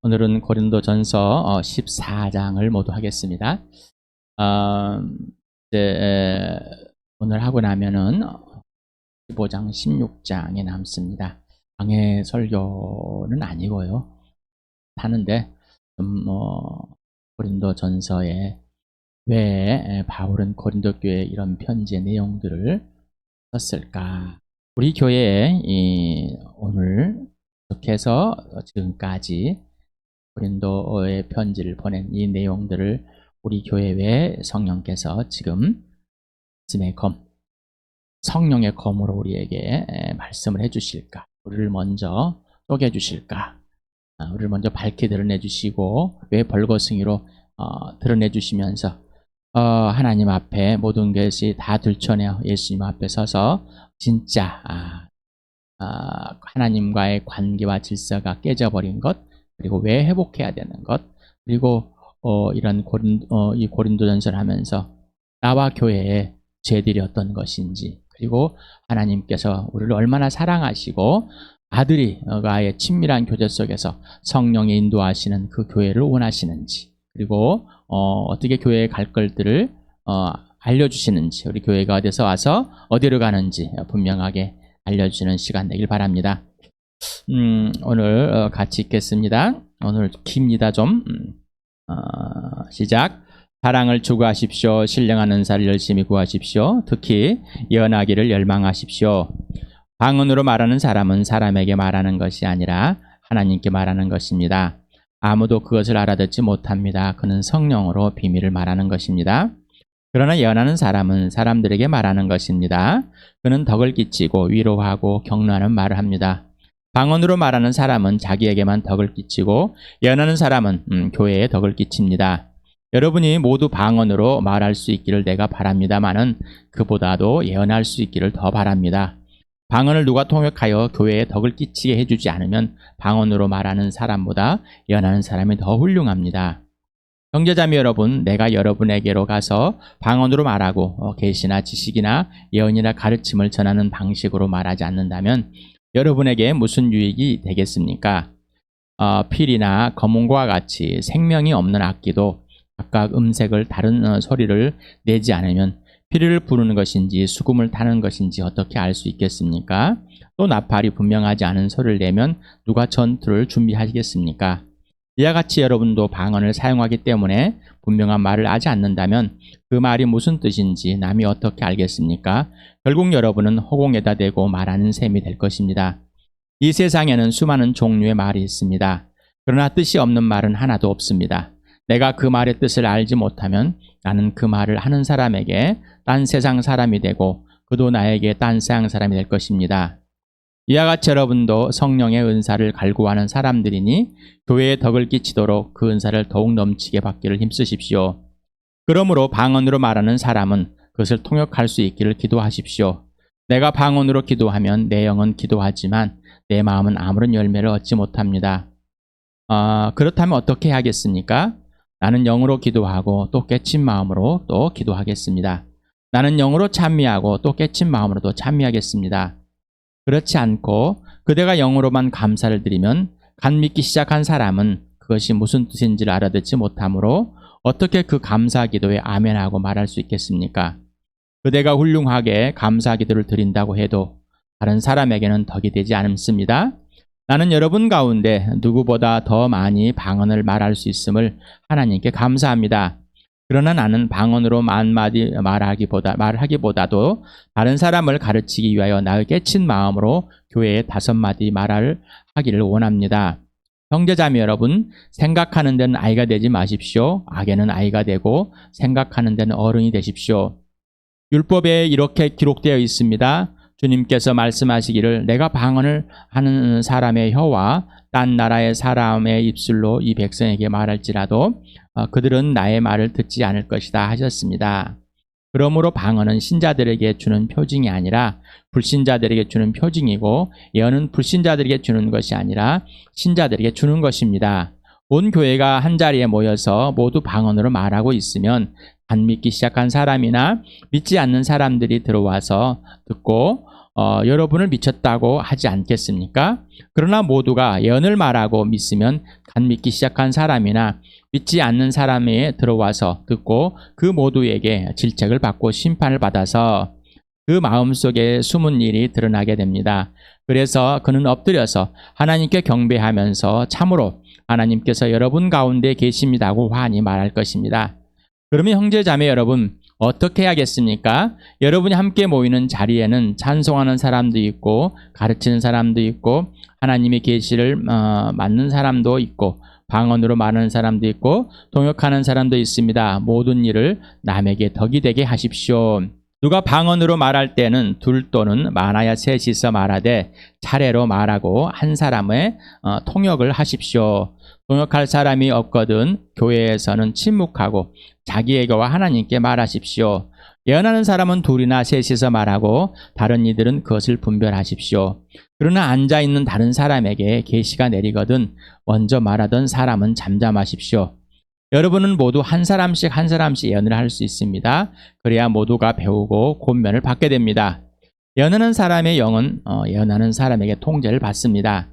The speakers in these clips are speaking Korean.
오늘은 고린도전서 14장을 모두 하겠습니다. 오늘 하고 나면은 15장, 16장에 남습니다. 강해 설교는 아니고요. 하는데 고린도전서에 왜 바울은 고린도 교회에 이런 편지의 내용들을 썼을까? 우리 교회에 오늘 계속해서 지금까지 고린도의 편지를 보낸 이 내용들을 우리 교회에 성령께서 지금 성령의 검으로 우리에게 말씀을 해주실까? 우리를 먼저 쪼개주실까? 우리를 먼저 밝게 드러내주시고 왜 벌거숭이로 드러내주시면서 하나님 앞에 모든 것이 다 들춰내어 예수님 앞에 서서 진짜 하나님과의 관계와 질서가 깨져버린 것, 그리고 왜 회복해야 되는 것, 그리고 이런 이 고린도전서를 하면서 나와 교회의 죄들이 어떤 것인지, 그리고 하나님께서 우리를 얼마나 사랑하시고 아들과의 친밀한 교제 속에서 성령의 인도하시는 그 교회를 원하시는지, 그리고 어떻게 교회에 갈 것들을 알려주시는지, 우리 교회가 어디서 와서 어디로 가는지 분명하게 알려주시는 시간 되길 바랍니다. 오늘 같이 읽겠습니다. 오늘 깁니다 좀. 시작. 사랑을 추구하십시오. 신령한 은사를 열심히 구하십시오. 특히 예언하기를 열망하십시오. 방언으로 말하는 사람은 사람에게 말하는 것이 아니라 하나님께 말하는 것입니다. 아무도 그것을 알아듣지 못합니다. 그는 성령으로 비밀을 말하는 것입니다. 그러나 예언하는 사람은 사람들에게 말하는 것입니다. 그는 덕을 끼치고 위로하고 격려하는 말을 합니다. 방언으로 말하는 사람은 자기에게만 덕을 끼치고 예언하는 사람은 교회에 덕을 끼칩니다. 여러분이 모두 방언으로 말할 수 있기를 내가 바랍니다마는 그보다도 예언할 수 있기를 더 바랍니다. 방언을 누가 통역하여 교회에 덕을 끼치게 해주지 않으면 방언으로 말하는 사람보다 예언하는 사람이 더 훌륭합니다. 형제자매 여러분, 내가 여러분에게로 가서 방언으로 말하고 계시나 지식이나 예언이나 가르침을 전하는 방식으로 말하지 않는다면 여러분에게 무슨 유익이 되겠습니까? 필이나 검은과 같이 생명이 없는 악기도 각각 음색을 다른 소리를 내지 않으면 피리를 부르는 것인지 수금을 타는 것인지 어떻게 알 수 있겠습니까? 또 나팔이 분명하지 않은 소리를 내면 누가 전투를 준비하시겠습니까? 이와 같이 여러분도 방언을 사용하기 때문에 분명한 말을 하지 않는다면 그 말이 무슨 뜻인지 남이 어떻게 알겠습니까? 결국 여러분은 허공에다 대고 말하는 셈이 될 것입니다. 이 세상에는 수많은 종류의 말이 있습니다. 그러나 뜻이 없는 말은 하나도 없습니다. 내가 그 말의 뜻을 알지 못하면 나는 그 말을 하는 사람에게 딴 세상 사람이 되고 그도 나에게 딴 세상 사람이 될 것입니다. 이와 같이 여러분도 성령의 은사를 갈구하는 사람들이니 교회에 덕을 끼치도록 그 은사를 더욱 넘치게 받기를 힘쓰십시오. 그러므로 방언으로 말하는 사람은 그것을 통역할 수 있기를 기도하십시오. 내가 방언으로 기도하면 내 영은 기도하지만 내 마음은 아무런 열매를 얻지 못합니다. 그렇다면 어떻게 해야겠습니까? 나는 영으로 기도하고 또 깨친 마음으로 또 기도하겠습니다. 나는 영으로 찬미하고 또 깨친 마음으로도 찬미하겠습니다. 그렇지 않고 그대가 영으로만 감사를 드리면 갓 믿기 시작한 사람은 그것이 무슨 뜻인지를 알아듣지 못하므로 어떻게 그 감사 기도에 아멘하고 말할 수 있겠습니까? 그대가 훌륭하게 감사 기도를 드린다고 해도 다른 사람에게는 덕이 되지 않습니다. 나는 여러분 가운데 누구보다 더 많이 방언을 말할 수 있음을 하나님께 감사합니다. 그러나 나는 방언으로 한마디 말하기보다도 다른 사람을 가르치기 위하여 나의 깨친 마음으로 교회에 5마디 말을 하기를 원합니다. 형제자매 여러분, 생각하는 데는 아이가 되지 마십시오. 악에는 아이가 되고 생각하는 데는 어른이 되십시오. 율법에 이렇게 기록되어 있습니다. 주님께서 말씀하시기를 내가 방언을 하는 사람의 혀와 딴 나라의 사람의 입술로 이 백성에게 말할지라도 그들은 나의 말을 듣지 않을 것이다 하셨습니다. 그러므로 방언은 신자들에게 주는 표징이 아니라 불신자들에게 주는 표징이고 예언은 불신자들에게 주는 것이 아니라 신자들에게 주는 것입니다. 온 교회가 한자리에 모여서 모두 방언으로 말하고 있으면 안 믿기 시작한 사람이나 믿지 않는 사람들이 들어와서 듣고 여러분을 미쳤다고 하지 않겠습니까? 그러나 모두가 예언을 말하고 믿으면 간 믿기 시작한 사람이나 믿지 않는 사람이 들어와서 듣고 그 모두에게 질책을 받고 심판을 받아서 그 마음속에 숨은 일이 드러나게 됩니다. 그래서 그는 엎드려서 하나님께 경배하면서 참으로 하나님께서 여러분 가운데 계십니다고 환히 말할 것입니다. 그러면 형제자매 여러분, 어떻게 해야겠습니까? 여러분이 함께 모이는 자리에는 찬송하는 사람도 있고 가르치는 사람도 있고 하나님의 계시를 맞는 사람도 있고 방언으로 말하는 사람도 있고 동역하는 사람도 있습니다. 모든 일을 남에게 덕이 되게 하십시오. 누가 방언으로 말할 때는 둘 또는 많아야 셋이서 말하되 차례로 말하고 한 사람의 통역을 하십시오. 동역할 사람이 없거든 교회에서는 침묵하고 자기에게와 하나님께 말하십시오. 예언하는 사람은 둘이나 셋이서 말하고 다른 이들은 그것을 분별하십시오. 그러나 앉아있는 다른 사람에게 계시가 내리거든 먼저 말하던 사람은 잠잠하십시오. 여러분은 모두 한 사람씩 예언을 할 수 있습니다. 그래야 모두가 배우고 권면을 받게 됩니다. 예언하는 사람의 영은 예언하는 사람에게 통제를 받습니다.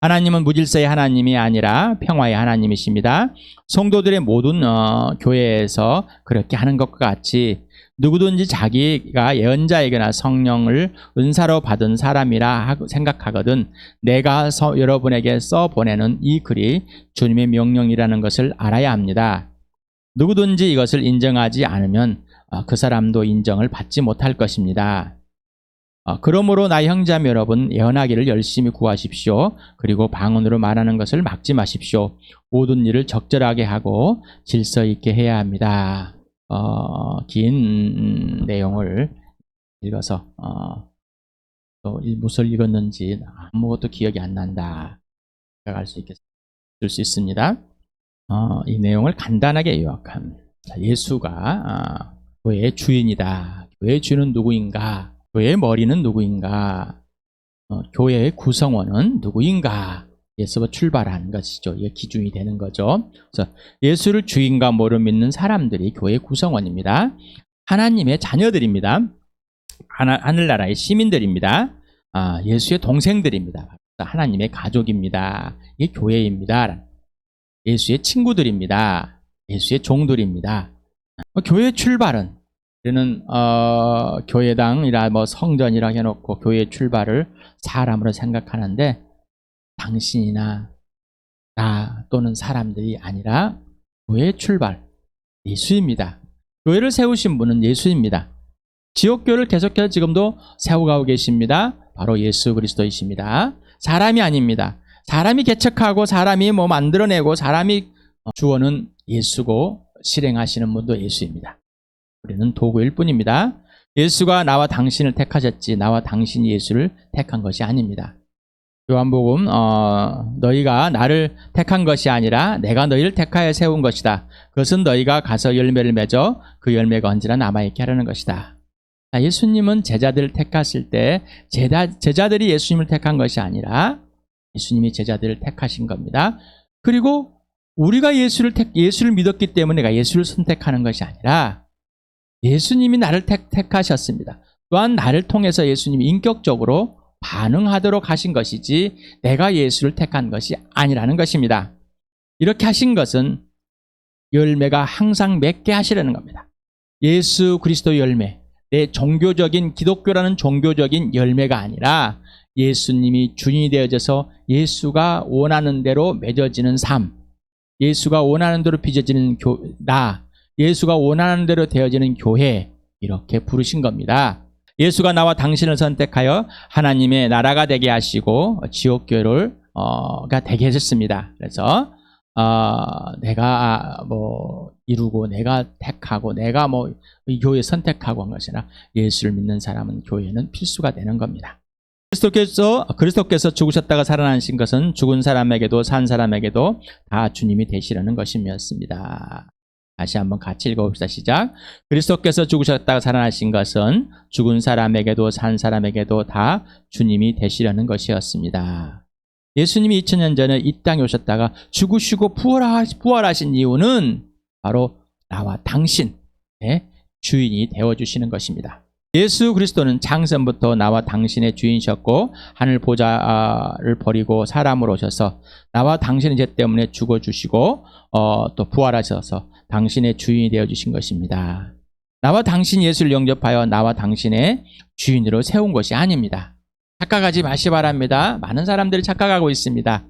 하나님은 무질서의 하나님이 아니라 평화의 하나님이십니다. 성도들의 모든 교회에서 그렇게 하는 것과 같이 누구든지 자기가 예언자에게나 성령을 은사로 받은 사람이라 생각하거든 내가 여러분에게 써보내는 이 글이 주님의 명령이라는 것을 알아야 합니다. 누구든지 이것을 인정하지 않으면 그 사람도 인정을 받지 못할 것입니다. 그러므로 나의 형제자매 여러분, 예언하기를 열심히 구하십시오. 그리고 방언으로 말하는 것을 막지 마십시오. 모든 일을 적절하게 하고 질서 있게 해야 합니다. 긴 내용을 읽어서 또 무엇을 읽었는지 아무것도 기억이 안 난다 생각할 수 있습니다. 이 내용을 간단하게 요약합니다. 예수가 교회의 주인이다. 교회의 주인은 누구인가? 교회의 머리는 누구인가? 교회의 구성원은 누구인가? 예수가 출발한 것이죠. 이게 기준이 되는 거죠. 그래서 예수를 주인과 모를 믿는 사람들이 교회의 구성원입니다. 하나님의 자녀들입니다. 하늘나라의 시민들입니다. 예수의 동생들입니다. 하나님의 가족입니다. 이게 교회입니다. 예수의 친구들입니다. 예수의 종들입니다. 교회의 출발은 우리는 교회당이라 성전이라 해놓고 교회의 출발을 사람으로 생각하는데 당신이나 나 또는 사람들이 아니라 교회의 출발 예수입니다. 교회를 세우신 분은 예수입니다. 지옥교회를 계속해서 지금도 세워가고 계십니다. 바로 예수 그리스도이십니다. 사람이 아닙니다. 사람이 개척하고 사람이 만들어내고 사람이 주어는 예수고 실행하시는 분도 예수입니다. 우리는 도구일 뿐입니다. 예수가 나와 당신을 택하셨지 나와 당신이 예수를 택한 것이 아닙니다. 요한복음 너희가 나를 택한 것이 아니라 내가 너희를 택하여 세운 것이다. 그것은 너희가 가서 열매를 맺어 그 열매가 언제나 남아있게 하려는 것이다. 예수님은 제자들을 택하실 때 제자들이 예수님을 택한 것이 아니라 예수님이 제자들을 택하신 겁니다. 그리고 우리가 예수를 믿었기 때문에 내가 예수를 선택하는 것이 아니라 예수님이 나를 택하셨습니다. 또한 나를 통해서 예수님이 인격적으로 반응하도록 하신 것이지 내가 예수를 택한 것이 아니라는 것입니다. 이렇게 하신 것은 열매가 항상 맺게 하시려는 겁니다. 예수 그리스도 열매, 내 종교적인 기독교라는 종교적인 열매가 아니라 예수님이 주인이 되어져서 예수가 원하는 대로 맺어지는 삶, 예수가 원하는 대로 빚어지는 예수가 원하는 대로 되어지는 교회, 이렇게 부르신 겁니다. 예수가 나와 당신을 선택하여 하나님의 나라가 되게 하시고 지옥교회가 되게 하셨습니다. 그래서 내가 이루고 내가 택하고 내가 이 교회 선택하고 한 것이 아니라 예수를 믿는 사람은 교회는 필수가 되는 겁니다. 그리스도께서 죽으셨다가 살아나신 것은 죽은 사람에게도 산 사람에게도 다 주님이 되시려는 것이었습니다. 다시 한번 같이 읽어봅시다. 시작. 그리스도께서 죽으셨다가 살아나신 것은 죽은 사람에게도 산 사람에게도 다 주님이 되시려는 것이었습니다. 예수님이 2000년 전에 이 땅에 오셨다가 죽으시고 부활하신 이유는 바로 나와 당신의 주인이 되어주시는 것입니다. 예수 그리스도는 창세부터 나와 당신의 주인이셨고 하늘 보좌를 버리고 사람으로 오셔서 나와 당신의 죄 때문에 죽어주시고 또 부활하셔서 당신의 주인이 되어주신 것입니다. 나와 당신 예수를 영접하여 나와 당신의 주인으로 세운 것이 아닙니다. 착각하지 마시 바랍니다. 많은 사람들이 착각하고 있습니다.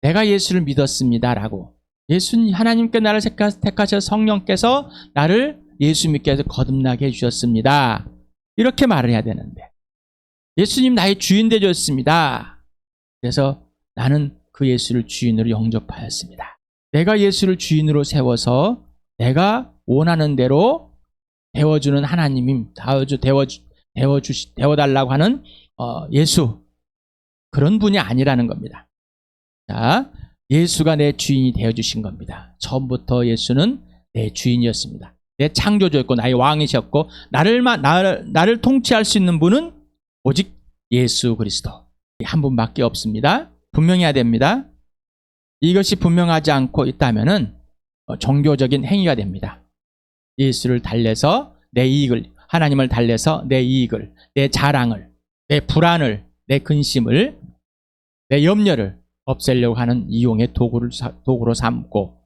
내가 예수를 믿었습니다 라고. 예수님 하나님께 나를 택하셔서 성령께서 나를 예수 믿게 해서 거듭나게 해주셨습니다. 이렇게 말을 해야 되는데 예수님 나의 주인 되셨습니다. 그래서 나는 그 예수를 주인으로 영접하였습니다. 내가 예수를 주인으로 세워서 내가 원하는 대로 되어주는 하나님이 되어달라고 하는 예수, 그런 분이 아니라는 겁니다. 자, 예수가 내 주인이 되어주신 겁니다. 처음부터 예수는 내 주인이었습니다. 내 창조주였고 나의 왕이셨고 나를 통치할 수 있는 분은 오직 예수 그리스도 한 분밖에 없습니다. 분명해야 됩니다. 이것이 분명하지 않고 있다면은 종교적인 행위가 됩니다. 예수를 달래서 내 이익을, 하나님을 달래서 내 이익을, 내 자랑을, 내 불안을, 내 근심을, 내 염려를 없애려고 하는 이용의 도구로 삼고,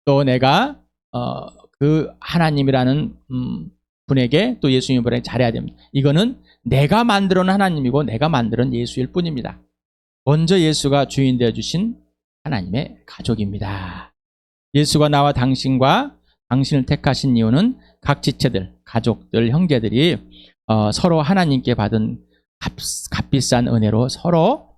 또 내가 그 하나님이라는 분에게, 또 예수님 분에게 잘해야 됩니다. 이거는 내가 만들어 놓은 하나님이고 내가 만들어 놓은 예수일 뿐입니다. 먼저 예수가 주인 되어 주신 하나님의 가족입니다. 예수가 나와 당신과 당신을 택하신 이유는 각 지체들, 가족들, 형제들이 서로 하나님께 받은 값비싼 은혜로 서로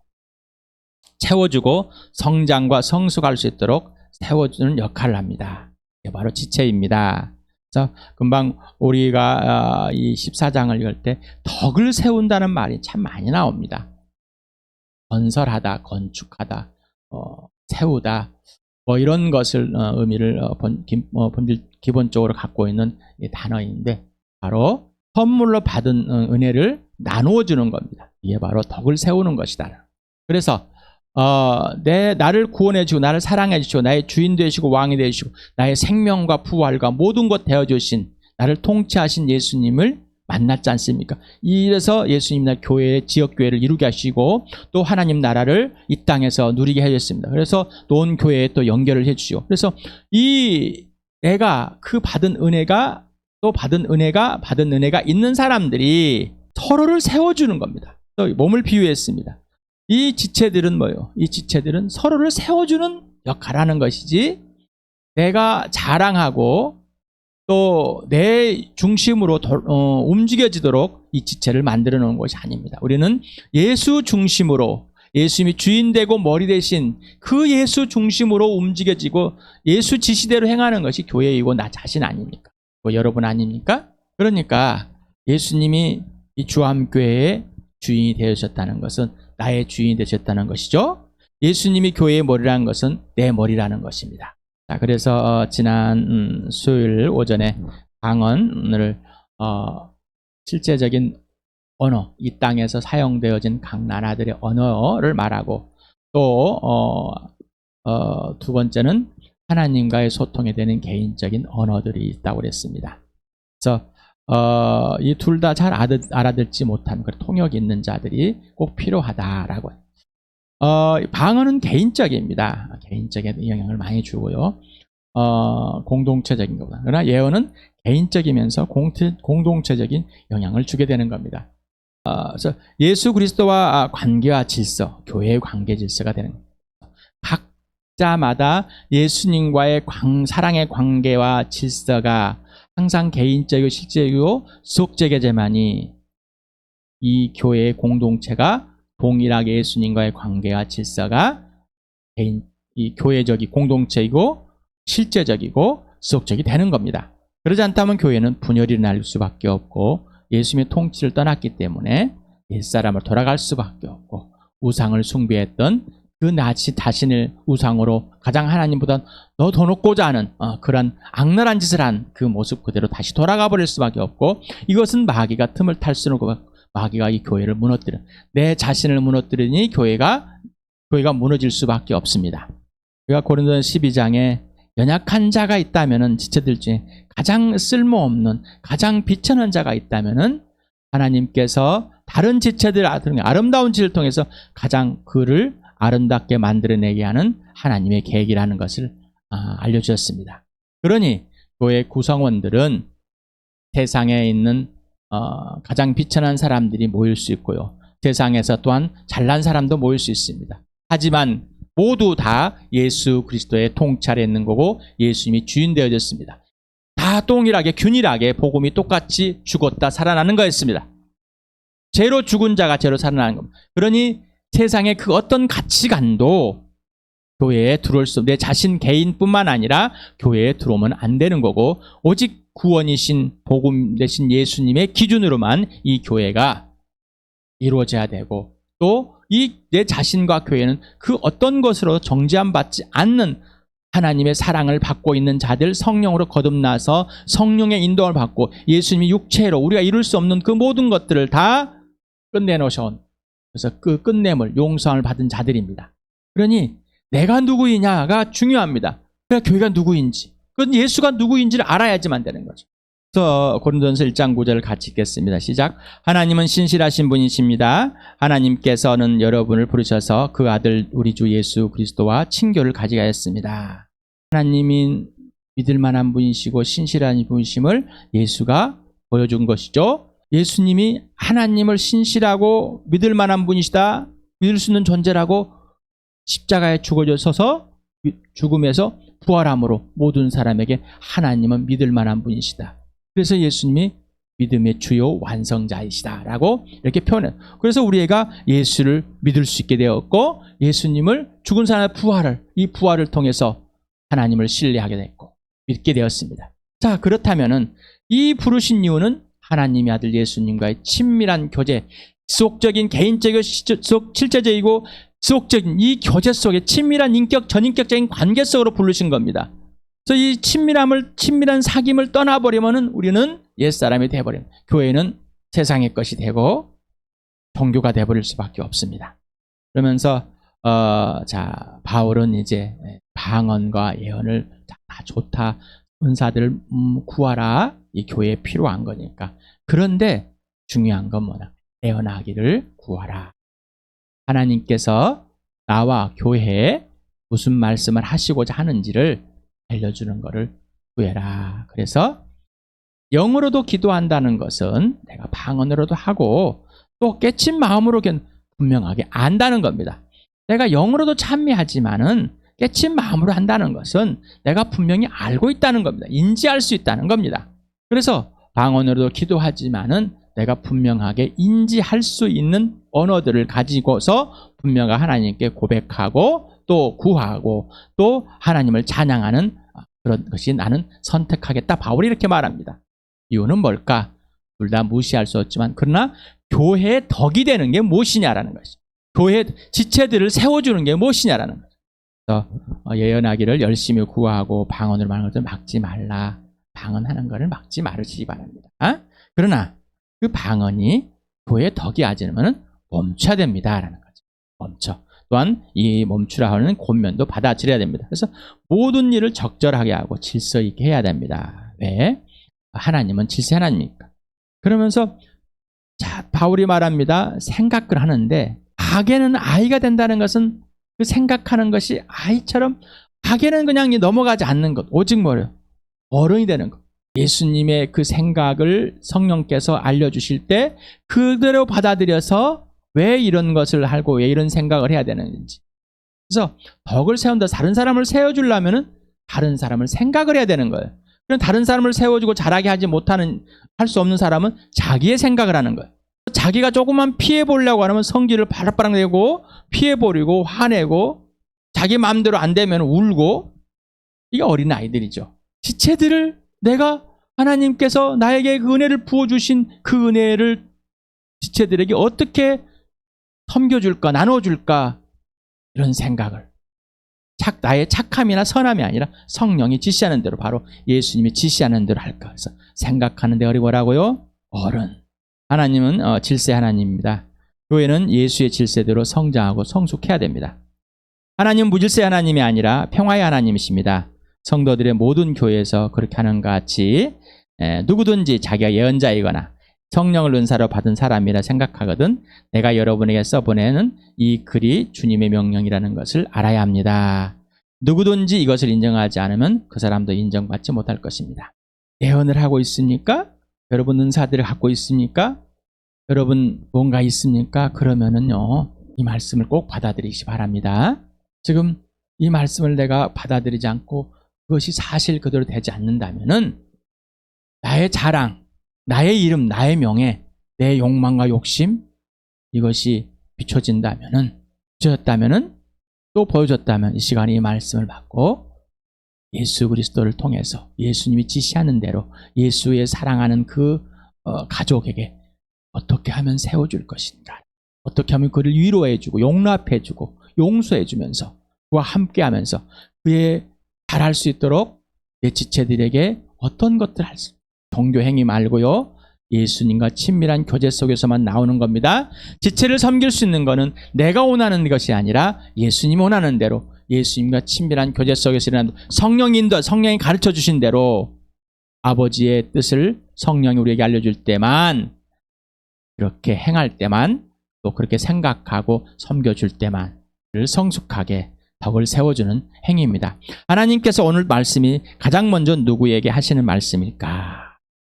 채워주고 성장과 성숙할 수 있도록 세워주는 역할을 합니다. 이게 바로 지체입니다. 그래서 금방 우리가 이 14장을 읽을 때 덕을 세운다는 말이 참 많이 나옵니다. 건설하다, 건축하다, 세우다, 뭐 이런 것을 의미를 기본적으로 갖고 있는 이 단어인데, 바로 선물로 받은 은혜를 나누어 주는 겁니다. 이게 바로 덕을 세우는 것이다. 그래서 나를 구원해 주시고 나를 사랑해 주시고 나의 주인 되시고 왕이 되시고 나의 생명과 부활과 모든 것 되어 주신, 나를 통치하신 예수님을 만났지 않습니까? 이래서 예수님이 교회의 지역교회를 이루게 하시고 또 하나님 나라를 이 땅에서 누리게 해주셨습니다. 그래서 또 온 교회에 또 연결을 해주시고, 그래서 내가 그 받은 은혜가 있는 사람들이 서로를 세워주는 겁니다. 또 몸을 비유했습니다. 이 지체들은 뭐예요? 이 지체들은 서로를 세워주는 역할을 하는 것이지, 내가 자랑하고 또 내 중심으로 움직여지도록 이 지체를 만들어 놓은 것이 아닙니다. 우리는 예수 중심으로, 예수님이 주인 되고 머리 대신 그 예수 중심으로 움직여지고 예수 지시대로 행하는 것이 교회이고 나 자신 아닙니까? 뭐 여러분 아닙니까? 그러니까 예수님이 이 주암교회의 주인이 되셨다는 것은 나의 주인이 되셨다는 것이죠. 예수님이 교회의 머리라는 것은 내 머리라는 것입니다. 자, 그래서 지난 수요일 오전에 방언을 실제적인 언어, 이 땅에서 사용되어진 각 나라들의 언어를 말하고, 또 두 번째는 하나님과의 소통에 되는 개인적인 언어들이 있다고 그랬습니다. 그래서 이 둘 다 잘 알아듣지 못한 그 통역이 있는 자들이 꼭 필요하다라고. 방언은 개인적입니다. 개인적인 영향을 많이 주고요. 공동체적인 것보다. 그러나 예언은 개인적이면서 공동체적인 영향을 주게 되는 겁니다. 그래서 예수 그리스도와 관계와 질서, 교회의 관계 질서가 되는 겁니다. 각자마다 예수님과의 사랑의 관계와 질서가 항상 개인적이고 실제이고 수적이어야만이 이 교회의 공동체가 동일하게 예수님과의 관계와 질서가 이 교회적인 공동체이고 실제적이고 수적이 되는 겁니다. 그러지 않다면 교회는 분열이 날 수밖에 없고 예수님의 통치를 떠났기 때문에 옛사람을 돌아갈 수밖에 없고, 우상을 숭배했던 그 자신을 우상으로 가장 하나님보다 더 높고자 하는 그런 악랄한 짓을 한 그 모습 그대로 다시 돌아가 버릴 수밖에 없고, 이것은 마귀가 틈을 탈수록 마귀가 이 교회를 내 자신을 무너뜨리니 교회가 무너질 수밖에 없습니다. 우리가 고린도전 12장에 연약한 자가 있다면은, 지체들 중에 가장 쓸모없는, 가장 비천한 자가 있다면은 하나님께서 다른 지체들, 아름다운 짓을 통해서 가장 그를 아름답게 만들어내게 하는 하나님의 계획이라는 것을 알려주셨습니다. 그러니 교회 구성원들은 세상에 있는 가장 비천한 사람들이 모일 수 있고요. 세상에서 또한 잘난 사람도 모일 수 있습니다. 하지만 모두 다 예수 그리스도의 통찰에 있는 거고 예수님이 주인 되어졌습니다. 다 동일하게 균일하게 복음이 똑같이 죽었다 살아나는 거였습니다. 죄로 죽은 자가 죄로 살아나는 겁니다. 그러니 세상의 그 어떤 가치관도 교회에 들어올 수, 내 자신 개인뿐만 아니라 교회에 들어오면 안 되는 거고 오직 구원이신 복음 되신 예수님의 기준으로만 이 교회가 이루어져야 되고 또 이 내 자신과 교회는 그 어떤 것으로 정죄함 받지 않는 하나님의 사랑을 받고 있는 자들, 성령으로 거듭나서 성령의 인도를 받고 예수님이 육체로 우리가 이룰 수 없는 그 모든 것들을 다 끝내놓으셔온, 그래서 그 끝냄을 용서함을 받은 자들입니다. 그러니 내가 누구이냐가 중요합니다. 그러니까 교회가 누구인지, 그건 예수가 누구인지를 알아야지만 되는 거죠. 그래서 고린도전서 1장 9절을 같이 읽겠습니다. 시작. 하나님은 신실하신 분이십니다. 하나님께서는 여러분을 부르셔서 그 아들 우리 주 예수 그리스도와 친교를 가지게 하였습니다. 하나님이 믿을 만한 분이시고 신실한 분이심을 예수가 보여준 것이죠. 예수님이 하나님을 신실하고 믿을 만한 분이시다, 믿을 수 있는 존재라고 십자가에 죽어져서 죽음에서 부활함으로 모든 사람에게 하나님은 믿을 만한 분이시다. 그래서 예수님이 믿음의 주요 완성자이시다라고 이렇게 표현해요. 그래서 우리가 예수를 믿을 수 있게 되었고 예수님을 죽은 사람의 이 부활을 통해서 하나님을 신뢰하게 됐고 믿게 되었습니다. 자, 그렇다면은 이 부르신 이유는 하나님의 아들 예수님과의 친밀한 교제, 지속적인 개인적이고 실제적이고 지속적인 이 교제 속에 친밀한 전인격적인 관계 속으로 부르신 겁니다. 그래서 이 친밀한 사귐을 떠나버리면은 우리는 옛사람이 되어버립니다. 교회는 세상의 것이 되고 종교가 되어버릴 수밖에 없습니다. 그러면서 자, 바울은 이제 방언과 예언을 다 좋다, 은사들을 구하라, 이 교회에 필요한 거니까. 그런데 중요한 건 뭐냐? 예언하기를 구하라. 하나님께서 나와 교회에 무슨 말씀을 하시고자 하는지를 알려주는 것을 구해라. 그래서 영으로도 기도한다는 것은 내가 방언으로도 하고 또 깨친 마음으로 분명하게 안다는 겁니다. 내가 영으로도 찬미하지만은 깨친 마음으로 한다는 것은 내가 분명히 알고 있다는 겁니다. 인지할 수 있다는 겁니다. 그래서 방언으로도 기도하지만은 내가 분명하게 인지할 수 있는 언어들을 가지고서 분명히 하나님께 고백하고 또 구하고 또 하나님을 찬양하는 그런 것이 나는 선택하겠다. 바울이 이렇게 말합니다. 이유는 뭘까? 둘 다 무시할 수 없지만 그러나 교회의 덕이 되는 게 무엇이냐라는 것이죠. 교회 지체들을 세워주는 게 무엇이냐라는 거죠. 그래서 예언하기를 열심히 구하고 방언으로 말하는 것을 막지 말라. 방언하는 것을 막지 말으시기 바랍니다. 그러나 그 방언이 교회의 덕이 아니면 멈춰야 됩니다라는 거죠. 멈춰. 또한 이 멈추라 하는 권면도 받아들여야 됩니다. 그래서 모든 일을 적절하게 하고 질서 있게 해야 됩니다. 왜? 하나님은 질서 하나님이니까. 그러면서 자, 바울이 말합니다. 생각을 하는데 악에는 아이가 된다는 것은 그 생각하는 것이 아이처럼 악에는 그냥 넘어가지 않는 것. 오직 뭐래요? 어른이 되는 것. 예수님의 그 생각을 성령께서 알려주실 때 그대로 받아들여서 왜 이런 것을 알고 왜 이런 생각을 해야 되는지. 그래서 덕을 세운다. 다른 사람을 세워주려면은 다른 사람을 생각을 해야 되는 거예요. 그럼 다른 사람을 세워주고 잘하게 할 수 없는 사람은 자기의 생각을 하는 거예요. 자기가 조금만 피해보려고 하면 성질을 바락바락 내고 피해버리고 화내고 자기 마음대로 안 되면 울고, 이게 어린아이들이죠. 지체들을 내가 하나님께서 나에게 그 은혜를 부어주신 그 은혜를 지체들에게 어떻게 섬겨줄까, 나눠줄까, 이런 생각을 나의 착함이나 선함이 아니라 성령이 지시하는 대로, 바로 예수님이 지시하는 대로 할까. 그래서 생각하는 데 어리고라고요. 어른. 하나님은 질서 하나님입니다. 교회는 예수의 질서대로 성장하고 성숙해야 됩니다. 하나님은 무질서의 하나님이 아니라 평화의 하나님이십니다. 성도들의 모든 교회에서 그렇게 하는 것 같이 누구든지 자기가 예언자이거나 성령을 은사로 받은 사람이라 생각하거든 내가 여러분에게 써보내는 이 글이 주님의 명령이라는 것을 알아야 합니다. 누구든지 이것을 인정하지 않으면 그 사람도 인정받지 못할 것입니다. 예언을 하고 있습니까? 여러분 은사들을 갖고 있습니까? 여러분 뭔가 있습니까? 그러면은요 이 말씀을 꼭 받아들이시 바랍니다. 지금 이 말씀을 내가 받아들이지 않고 그것이 사실 그대로 되지 않는다면은 나의 자랑, 나의 이름, 나의 명예, 내 욕망과 욕심 이것이 비춰진다면은 비춰졌다면은 또 보여줬다면 이 시간에 이 말씀을 받고 예수 그리스도를 통해서 예수님이 지시하는 대로 예수의 사랑하는 그 가족에게 어떻게 하면 세워줄 것인가, 어떻게 하면 그를 위로해주고 용납해주고 용서해주면서 그와 함께하면서 그의 잘할 수 있도록 내 지체들에게 어떤 것들 할 수, 종교 행위 말고요 예수님과 친밀한 교제 속에서만 나오는 겁니다. 지체를 섬길 수 있는 것은 내가 원하는 것이 아니라 예수님 원하는 대로 예수님과 친밀한 교제 속에서 일어나는 성령 인도, 성령이 가르쳐 주신 대로 아버지의 뜻을 성령이 우리에게 알려줄 때만, 그렇게 행할 때만, 또 그렇게 생각하고 섬겨줄 때만 성숙하게 덕을 세워주는 행위입니다. 하나님께서 오늘 말씀이 가장 먼저 누구에게 하시는 말씀일까?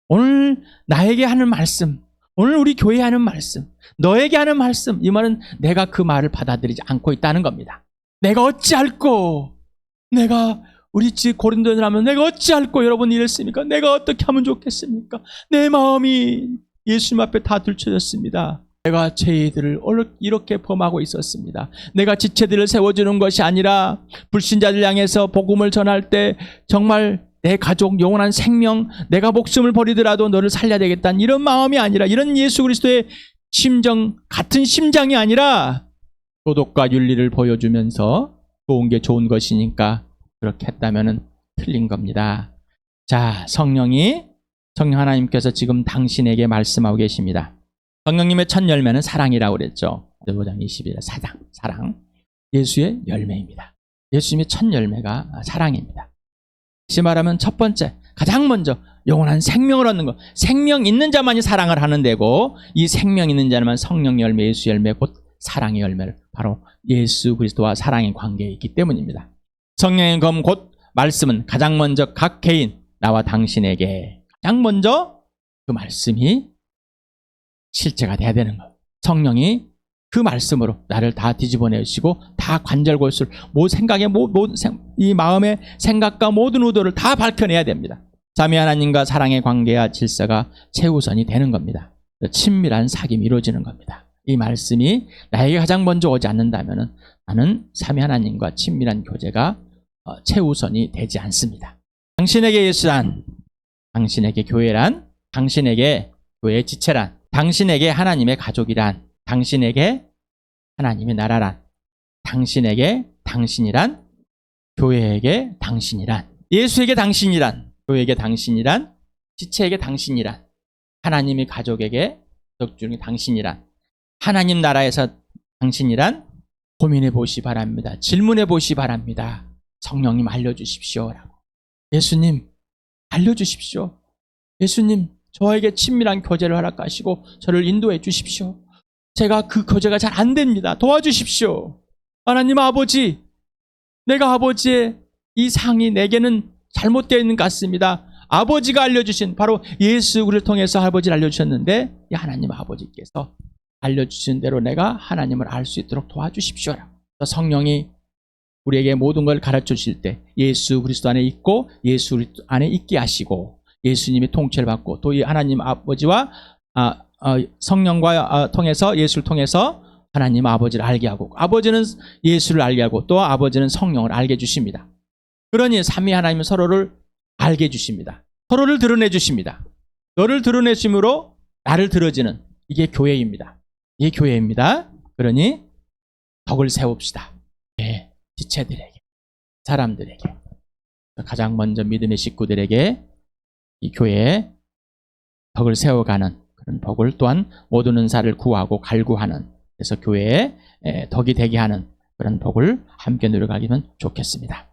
오늘 나에게 하는 말씀, 오늘 우리 교회에 하는 말씀, 너에게 하는 말씀, 이 말은 내가 그 말을 받아들이지 않고 있다는 겁니다. 내가 어찌할꼬, 내가 우리 집 고린도전을 하면 내가 어찌할꼬 여러분 이랬습니까? 내가 어떻게 하면 좋겠습니까? 내 마음이 예수님 앞에 다 들춰졌습니다. 내가 죄들을 이렇게 범하고 있었습니다. 내가 지체들을 세워주는 것이 아니라 불신자들 향해서 복음을 전할 때 정말 내 가족, 영원한 생명, 내가 목숨을 버리더라도 너를 살려야 되겠다는 이런 마음이 아니라, 이런 예수 그리스도의 심정, 같은 심장이 아니라 도덕과 윤리를 보여주면서 좋은 게 좋은 것이니까 그렇게 했다면 틀린 겁니다. 자, 성령 하나님께서 지금 당신에게 말씀하고 계십니다. 성령님의 첫 열매는 사랑이라고 그랬죠. 5장 21절 사랑. 예수의 열매입니다. 예수님의 첫 열매가 사랑입니다. 다시 말하면 첫 번째, 가장 먼저 영원한 생명을 얻는 것. 생명 있는 자만이 사랑을 하는 데고, 이 생명 있는 자만 성령 열매, 예수 열매, 곧 사랑의 열매를, 바로 예수 그리스도와 사랑의 관계에 있기 때문입니다. 성령의 검 곧 말씀은 가장 먼저 각 개인, 나와 당신에게 가장 먼저 그 말씀이 실제가 돼야 되는 거예요. 성령이 그 말씀으로 나를 다 뒤집어내시고 다 관절골수를 이 마음의 생각과 모든 의도를 다 밝혀내야 됩니다. 삼위 하나님과 사랑의 관계와 질서가 최우선이 되는 겁니다. 친밀한 사귐이 이루어지는 겁니다. 이 말씀이 나에게 가장 먼저 오지 않는다면 나는 삼위 하나님과 친밀한 교제가 최우선이 되지 않습니다. 당신에게 예수란, 당신에게 교회란, 당신에게 교회의 지체란, 당신에게 하나님의 가족이란, 당신에게 하나님의 나라란, 당신에게 당신이란, 교회에게 당신이란, 예수에게 당신이란, 교회에게 당신이란, 지체에게 당신이란, 하나님의 가족에게 가족 중에 당신이란, 하나님 나라에서 당신이란, 고민해 보시 바랍니다. 질문해 보시 바랍니다. 성령님 알려주십시오라고. 예수님 알려주십시오. 예수님 저에게 친밀한 교제를 허락하시고 저를 인도해 주십시오. 제가 그 교제가 잘 안 됩니다. 도와주십시오. 하나님 아버지, 내가 아버지의 이 상이 내게는 잘못되어 있는 것 같습니다. 아버지가 알려주신, 바로 예수를 통해서 아버지를 알려주셨는데 이 하나님 아버지께서 알려주신 대로 내가 하나님을 알 수 있도록 도와주십시오라고. 성령이 우리에게 모든 걸 가르쳐 주실 때 예수 그리스도 안에 있고 예수 그리스도 안에 있게 하시고 예수님의 통치를 받고 또 이 하나님 아버지와 성령과 통해서, 예수를 통해서 하나님 아버지를 알게 하고, 아버지는 예수를 알게 하고 또 아버지는 성령을 알게 해주십니다. 그러니 삼위 하나님은 서로를 알게 해주십니다. 서로를 드러내 주십니다. 너를 드러내심으로 나를 들어지는, 이게 교회입니다. 이게 교회입니다. 그러니 덕을 세웁시다. 예, 지체들에게, 사람들에게, 가장 먼저 믿음의 식구들에게 이 교회에 덕을 세워가는 그런 복을, 또한 모든 은사를 구하고 갈구하는, 그래서 교회에 덕이 되게 하는 그런 복을 함께 누려가기면 좋겠습니다.